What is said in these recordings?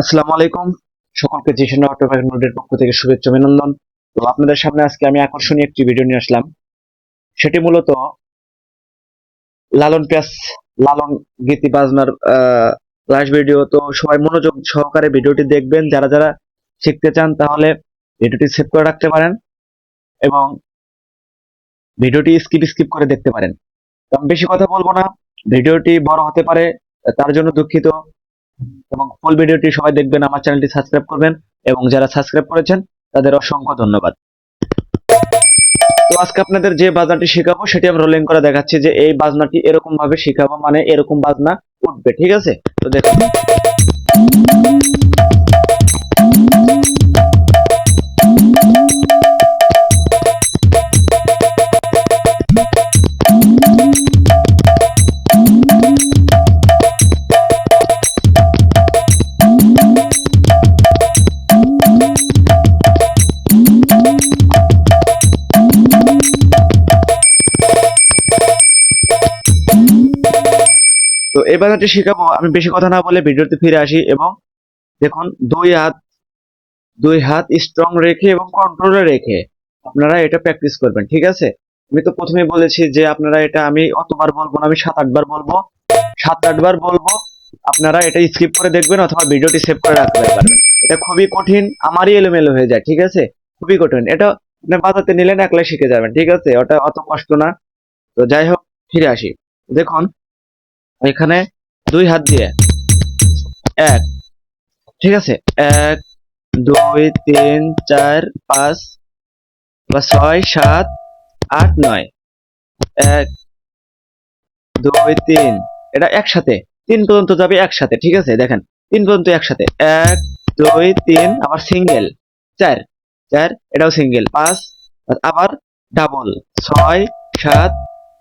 আসসালামু আলাইকুম। সকলকে জিশন অটোমেটের পক্ষ থেকে শুভেচ্ছা অভিনন্দন। তো আপনাদের সামনে আজকে আমি আকর্ষণীয় একটি ভিডিও নিয়ে আসলাম। সেটি মূলত লালন পেঁয়াজ লালন গীতি বাজনার ক্লাস ভিডিও। তো সবাই মনোযোগ সহকারে ভিডিওটি দেখবেন। যারা যারা শিখতে চান তাহলে ভিডিওটি সেভ করে রাখতে পারেন এবং ভিডিওটি স্কিপ করে দেখতে পারেন। তো আমি বেশি কথা বলবো না, ভিডিওটি বড় হতে পারে, তার জন্য দুঃখিত। এবং ফুল ভিডিওটি সবাই দেখবেন, আমার চ্যানেলটি সাবস্ক্রাইব করবেন এবং যারা সাবস্ক্রাইব করেছেন তাদের অসংখ্য ধন্যবাদ। তো আজকে আপনাদের যে বাজনাটি শেখাবো সেটি আমি রোলিং করে দেখাচ্ছি যে এই বাজনাটি এরকম ভাবে শেখাবো, মানে এরকম বাজনা উঠবে, ঠিক আছে? তো দেখুন। তো এই বাজনাটি শেখাবো, আমি বেশি কথা না বলে ভিডিওতে ফিরে আসি এবং দেখুন, দুই হাত স্ট্রং রেখে এবং কন্ট্রোলে রেখে আপনারা এটা প্র্যাকটিস করবেন, ঠিক আছে? আমি তো প্রথমেই বলেছি যে আপনারা এটা, আমি অতবার বলবো না, আমি 7-8 বার বলবো, 7-8 বার বলবো। আপনারা এটা স্কিপ করে দেখবেন অথবা ভিডিওটি সেভ করে রাখতে পারবেন। এটা খুবই কঠিন, আমারই এলোমেলো হয়ে যায়, ঠিক আছে? খুবই কঠিন এটা। আপনি বাজাতে নিলেন একলাই শিখে যাবেন, ঠিক আছে? ওটা অত কষ্ট না। তো যাই হোক, ফিরে আসি। দেখুন, এখানে দুই হাত দিয়ে এক, ঠিক আছে? 1 2 3 4 5 বা 6 7 8 9, 1 2 3, এটা একসাথে 3 পর্যন্ত যাবে একসাথে, ঠিক আছে? দেখেন 3 পর্যন্ত একসাথে, 1 2 3, আবার সিঙ্গেল 4 4, এটাও সিঙ্গেল 5, আবার ডাবল 6 7,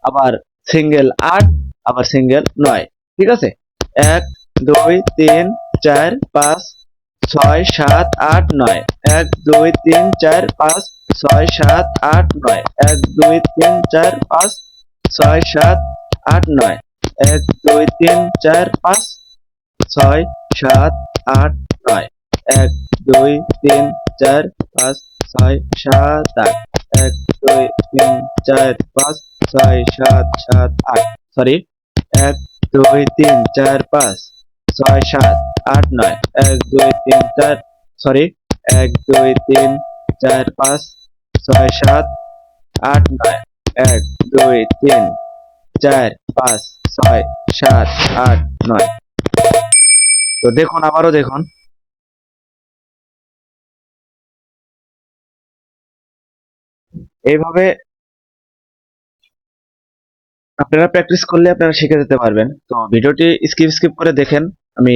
আবার সিঙ্গেল 8, আবার সিঙ্গেল 9, ঠিক আছে? 1 2 3 4 5 6 7 8 9, 1 2 3 4 5 6 7 8 9, 1 2 3 4 5 6 7 8 9, 1 2 3 4 5 6 7 8 9, 1 2 3 4 5 6 7 8, 1 2 3 4 5 6 7 7 8, সরি, 1 2 3 4 5 6 7 8 9, 1 2 3 4, সরি, 1 2 3 4 5 6 7 8 9, 1 2 3 4 5 6 7 8 9। তো দেখুন, আবারও দেখুন, এইভাবে আপনারা প্র্যাকটিস করলে আপনারা শিখে যেতে পারবেন। তো ভিডিওটি স্কিপ করে দেখেন। আমি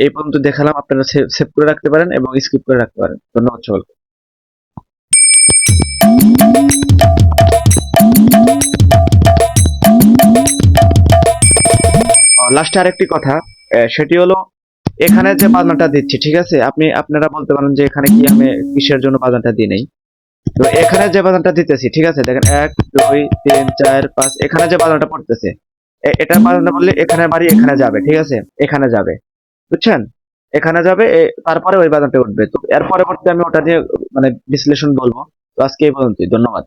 এই পর্যন্ত দেখালাম, আপনারা সেভ করে রাখতে পারেন এবং স্কিপ করে রাখতে পারেন। ধন্যবাদ সকলকে। লাস্টে আরেকটি কথা, সেটি হলো এখানে যে বাজনাটা দিচ্ছি, ঠিক আছে? আপনারা বলতে পারেন যে এখানে কি আমি কিসের জন্য বাজনাটা দিই নাই। তো এখানে যে বাজনাটা দিতেছি, ঠিক আছে? দেখেন 1 2 3 4 5, এখানে যে বাজনাটা পড়তেছে, এটা বাজনা বললে এখানে বাড়ি এখানে যাবে, ঠিক আছে? এখানে যাবে, বুঝছেন? এখানে যাবে, তারপরে ওই বাজনাটা উঠবে। তো এর পরবর্তী আমি ওটা নিয়ে মানে বিশ্লেষণ বলবো। তো আজকে এই পর্যন্তই, ধন্যবাদ।